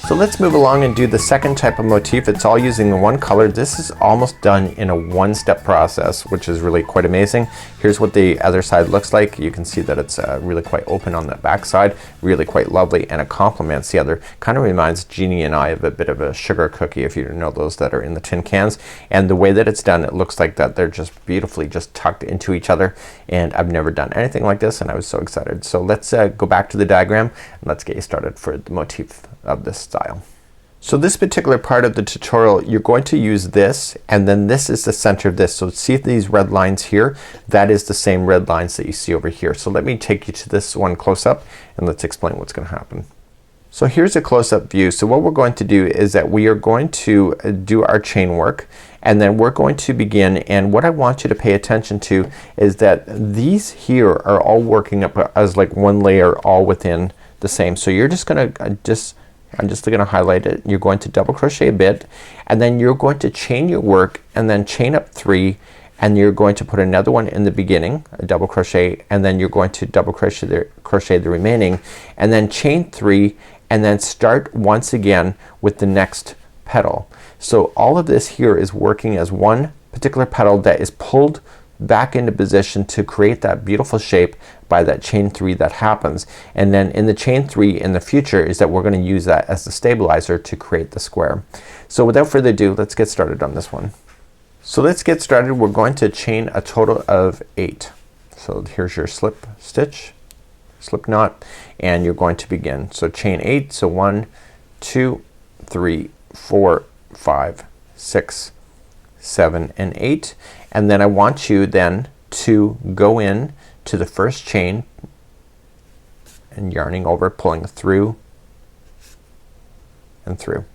So let's move along and do the second type of motif. It's all using the one color. This is almost done in a one-step process, which is really quite amazing. Here's what the other side looks like. You can see that it's really quite open on the back side, really quite lovely, and it complements the other. Kind of reminds Jeannie and I of a bit of a sugar cookie, if you know those that are in the tin cans. And the way that it's done, it looks like that they're just beautifully just tucked into each other, and I've never done anything like this and I was so excited. So let's go back to the diagram and let's get you started for the motif of this style. So this particular part of the tutorial, you're going to use this, and then this is the center of this. So see these red lines here? That is the same red lines that you see over here. So let me take you to this one close up and let's explain what's gonna happen. So here's a close-up view. So what we're going to do is that we are going to do our chain work, and then we're going to begin, and what I want you to pay attention to is that these here are all working up as like one layer all within the same. So you're just gonna I'm just gonna highlight it. You're going to double crochet a bit, and then you're going to chain your work and then chain up 3, and you're going to put another one in the beginning, a double crochet, and then you're going to double crochet the remaining, and then chain 3, and then start once again with the next petal. So all of this here is working as one particular petal that is pulled back into position to create that beautiful shape by that chain 3 that happens. And then in the chain 3 in the future is that we're gonna use that as the stabilizer to create the square. So without further ado, let's get started on this one. So let's get started. We're going to chain a total of 8. So here's your slip stitch, slip knot, and you're going to begin. So chain 8. So 1, 2, 3, 4, 5, 6, 7, and 8. And then I want you then to go in to the first chain and yarning over, pulling through and through,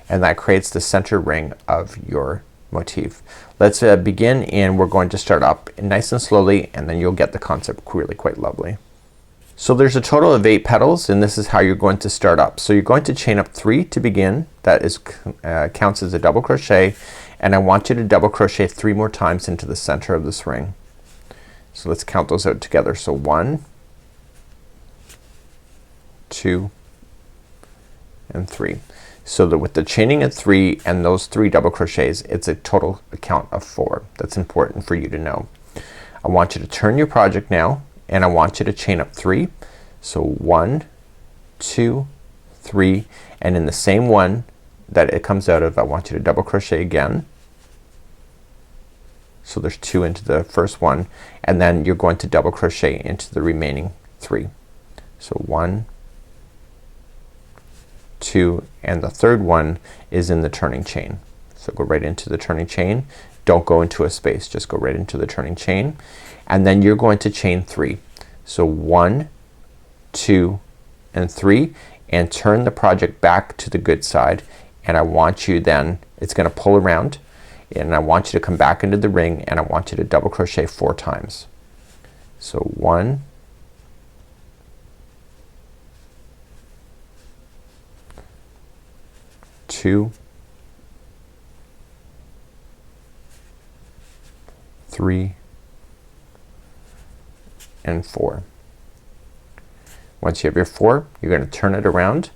and that creates the center ring of your motif. Let's begin, and we're going to start up nice and slowly, and then you'll get the concept really quite lovely. So there's a total of 8 petals, and this is how you're going to start up. So you're going to chain up 3 to begin. That is counts as a double crochet, and I want you to double crochet 3 more times into the center of this ring. So let's count those out together. So 1, 2, and 3. So that with the chaining at 3 and those 3 double crochets, it's a total count of 4. That's important for you to know. I want you to turn your project now, and I want you to chain up 3. So 1, 2, 3, and in the same one that it comes out of, I want you to double crochet again. So there's 2 into the first one, and then you're going to double crochet into the remaining 3. So 1, 2, and the third one is in the turning chain. So go right into the turning chain. Don't go into a space, just go right into the turning chain, and then you're going to chain 3. So 1, 2, and 3, and turn the project back to the good side, and I want you then, it's gonna pull around, and I want you to come back into the ring, and I want you to double crochet 4 times. So 1, 2, 3, and 4. Once you have your 4, you're going to turn it around,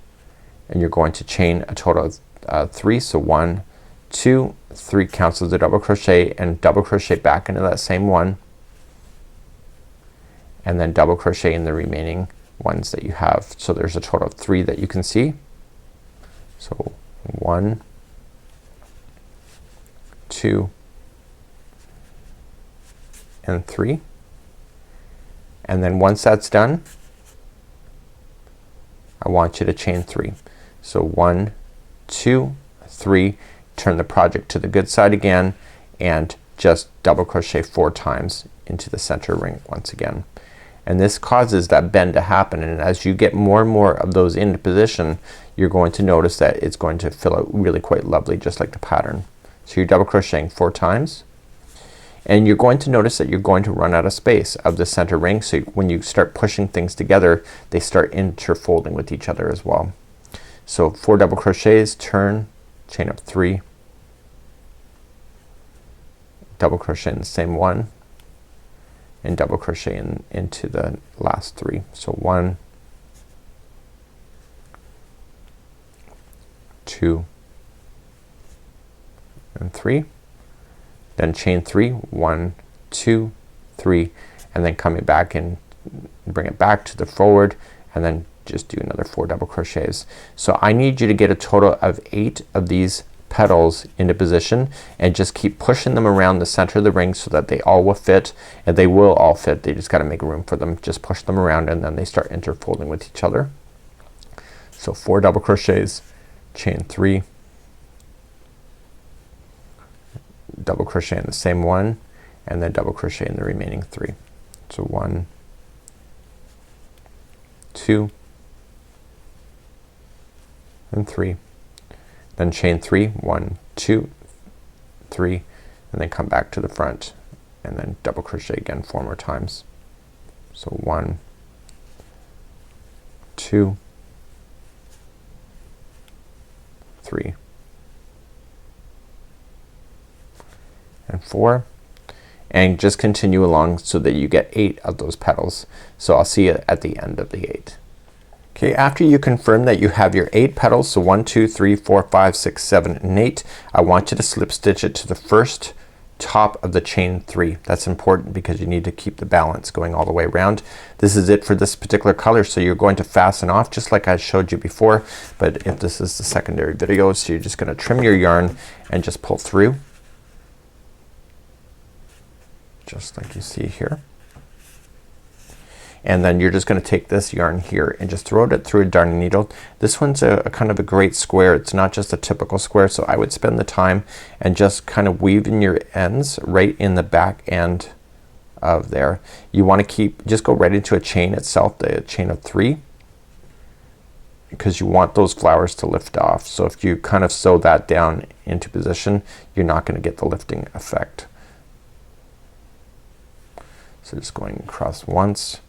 and you're going to chain a total of 3. So 1, 2, 3 counts as a double crochet, and double crochet back into that same one, and then double crochet in the remaining ones that you have. So there's a total of 3 that you can see. So 1, 2, and 3, and then once that's done, I want you to chain 3. So 1, 2, 3, turn the project to the good side again, and just double crochet 4 times into the center ring once again. And this causes that bend to happen, and as you get more and more of those into position, you're going to notice that it's going to fill out really quite lovely, just like the pattern. So you're double crocheting 4 times, and you're going to notice that you're going to run out of space of the center ring. So when you start pushing things together, they start interfolding with each other as well. So 4 double crochets, turn, chain up 3, double crochet in the same one, and double crochet into the last 3. So 1, 2 and 3, then chain 3, 1 2 3, and then coming back and bring it back to the forward, and then just do another 4 double crochets. So I need you to get a total of 8 of these petals into position and just keep pushing them around the center of the ring so that they all will fit, and they will all fit. They just gotta make room for them. Just push them around and then they start interfolding with each other. So 4 double crochets, chain 3, double crochet in the same one, and then double crochet in the remaining 3. So 1 2 and 3, then chain 3, 1 2 3, and then come back to the front and then double crochet again 4 more times. So 1 2 3 and 4, and just continue along so that you get 8 of those petals. So I'll see you at the end of the 8. Okay, after you confirm that you have your 8 petals, so 1 2 3 4 5 6 7 and 8, I want you to slip stitch it to the first top of the chain 3. That's important because you need to keep the balance going all the way around. This is it for this particular color, so you're going to fasten off just like I showed you before, but if this is the secondary video, so you're just gonna trim your yarn and just pull through just like you see here, and then you're just gonna take this yarn here and just throw it through a darning needle. This one's a kind of a great square. It's not just a typical square, so I would spend the time and just kind of weave in your ends right in the back end of there. You want to just go right into a chain itself, the chain of 3, because you want those flowers to lift off. So if you kind of sew that down into position, you're not gonna get the lifting effect. So just going across once,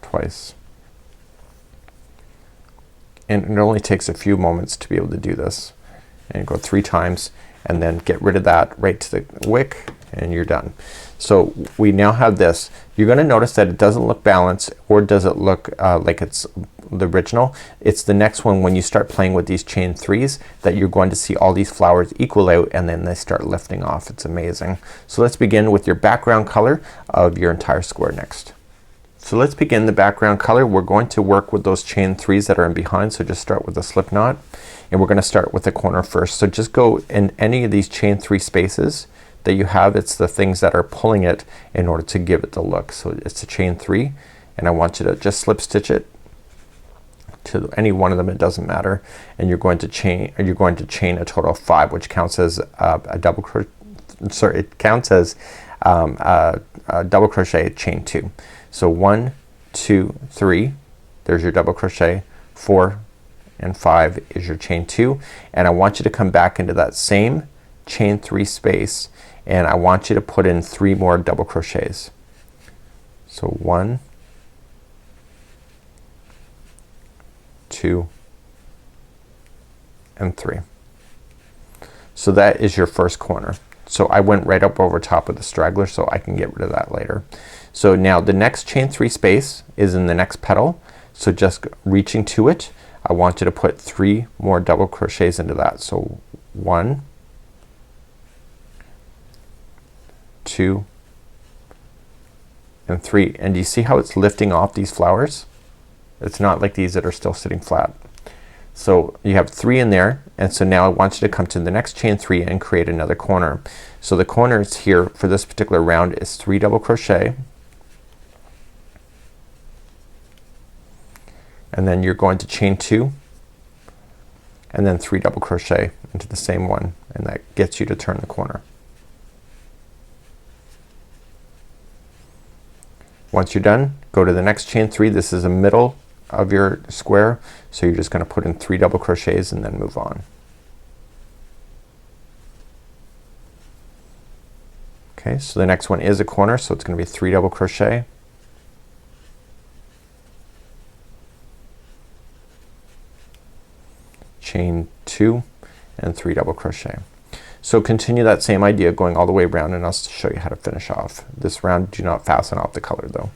twice, and it only takes a few moments to be able to do this, and go 3 times and then get rid of that right to the wick and you're done. So we now have this. You're gonna notice that it doesn't look balanced, or does it look like it's the original. It's the next one when you start playing with these chain 3s that you're going to see all these flowers equal out and then they start lifting off. It's amazing. So let's begin with your background color of your entire square next. So let's begin the background color. We're going to work with those chain 3s that are in behind, so just start with a slip knot, and we're gonna start with the corner first. So just go in any of these chain 3 spaces that you have. It's the things that are pulling it in order to give it the look. So it's a chain 3, and I want you to just slip stitch it to any one of them, it doesn't matter, and you're going to chain a total of 5, which counts as a double crochet. Sorry, it counts as a double crochet chain 2. So 1 2 3, there's your double crochet. 4 and 5 is your chain 2, and I want you to come back into that same chain 3 space, and I want you to put in 3 more double crochets. So 1 2 and 3. So that is your first corner. So I went right up over top of the straggler so I can get rid of that later. So now the next chain 3 space is in the next petal, so just reaching to it, I want you to put 3 more double crochets into that. So 1 2 and 3, and do you see how it's lifting off these flowers? It's not like these that are still sitting flat. So you have 3 in there, and so now I want you to come to the next chain 3 and create another corner. So the corners here for this particular round is 3 double crochet, and then you're going to chain 2 and then 3 double crochet into the same one, and that gets you to turn the corner. Once you're done, go to the next chain 3. This is the middle of your square, so you're just gonna put in 3 double crochets and then move on. Okay, so the next one is a corner, so it's gonna be 3 double crochet, chain 2 and 3 double crochet. So continue that same idea going all the way around, and I'll show you how to finish off this round. Do not fasten off the color though.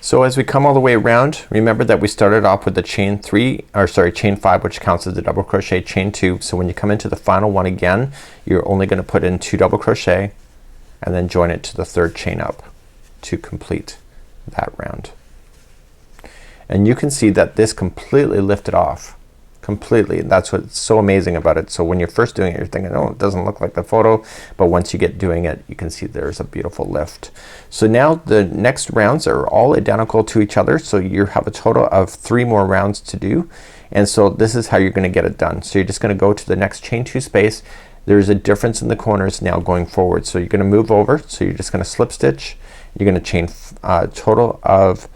So as we come all the way around, remember that we started off with the chain 5, which counts as a double crochet, chain 2. So when you come into the final one again, you're only gonna put in 2 double crochet and then join it to the 3rd chain up to complete that round. And you can see that this completely lifted off. Completely. That's what's so amazing about it. So when you're first doing it, you're thinking, oh, it doesn't look like the photo, but once you get doing it, you can see there's a beautiful lift. So now the next rounds are all identical to each other, so you have a total of 3 more rounds to do. And so this is how you're gonna get it done. So you're just gonna go to the next chain 2 space. There's a difference in the corners now going forward, so you're gonna move over, so you're just gonna slip stitch. You're gonna chain a total of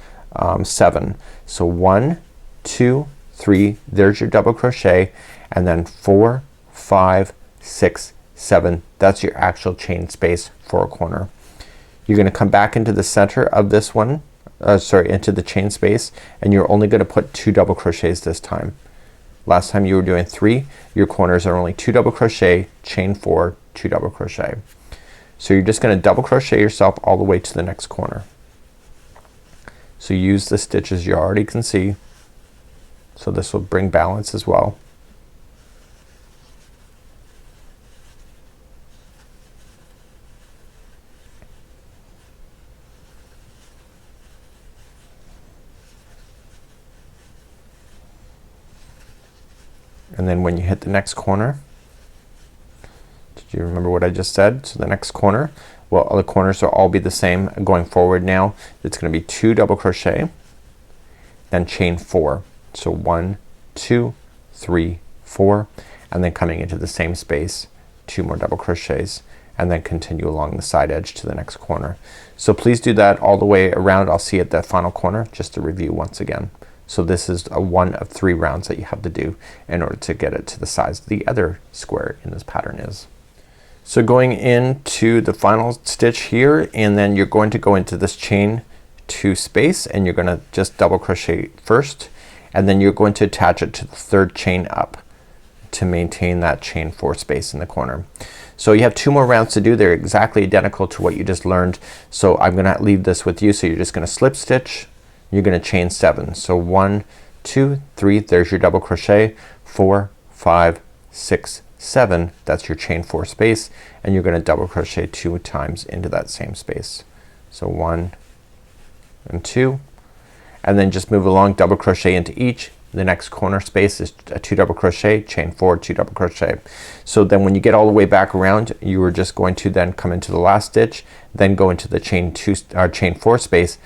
7. So 1, 2, 3, there's your double crochet, and then 4, 5, 6, 7, that's your actual chain space for a corner. You're gonna come back into the center of this one, into the chain space, and you're only gonna put 2 double crochets this time. Last time you were doing 3, your corners are only 2 double crochet, chain 4, 2 double crochet. So you're just gonna double crochet yourself all the way to the next corner. So use the stitches you already can see. So this will bring balance as well. And then when you hit the next corner, did you remember what I just said? So the next corner, well, all the corners will all be the same going forward now. It's gonna be 2 double crochet, then chain 4. So 1, 2, 3, 4, and then coming into the same space, 2 more double crochets, and then continue along the side edge to the next corner. So please do that all the way around. I'll see you at that final corner just to review once again. So this is a 1 of 3 rounds that you have to do in order to get it to the size the other square in this pattern is. So going into the final stitch here, and then you're going to go into this chain 2 space, and you're gonna just double crochet first, and then you're going to attach it to the 3rd chain up to maintain that chain 4 space in the corner. So you have 2 more rounds to do. They're exactly identical to what you just learned. So I'm gonna leave this with you. So you're just gonna slip stitch, you're gonna chain 7. So 1, 2, 3, there's your double crochet, 4, 5, 6, 7, that's your chain 4 space, and you're gonna double crochet 2 times into that same space. So 1 and 2, and then just move along, double crochet into each. The next corner space is a 2 double crochet, chain 4, 2 double crochet. So then when you get all the way back around, you are just going to then come into the last stitch, then go into the chain 4 space,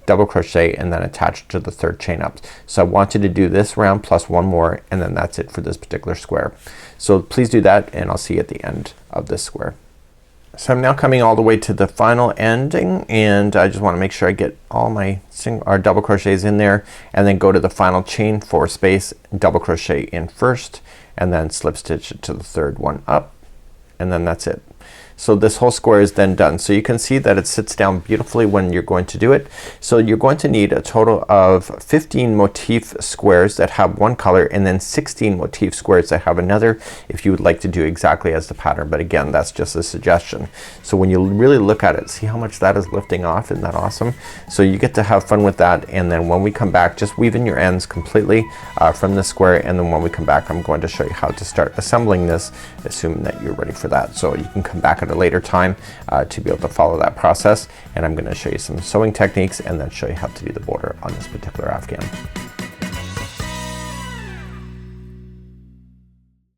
double crochet, and then attach to the 3rd chain up. So I want you to do this round plus 1 more, and then that's it for this particular square. So please do that, and I'll see you at the end of this square. So I'm now coming all the way to the final ending, and I just want to make sure I get all my double crochets in there, and then go to the final chain 4 space, double crochet in first, and then slip stitch it to the 3rd one up, and then that's it. So this whole square is then done. So you can see that it sits down beautifully when you're going to do it. So you're going to need a total of 15 motif squares that have one color, and then 16 motif squares that have another, if you would like to do exactly as the pattern. But again, that's just a suggestion. So when you really look at it, see how much that is lifting off. Isn't that awesome? So you get to have fun with that, and then when we come back, just weave in your ends completely from the square, and then when we come back, I'm going to show you how to start assembling this, assuming that you're ready for that. So you can come back at a later time to be able to follow that process, and I'm going to show you some sewing techniques and then show you how to do the border on this particular afghan.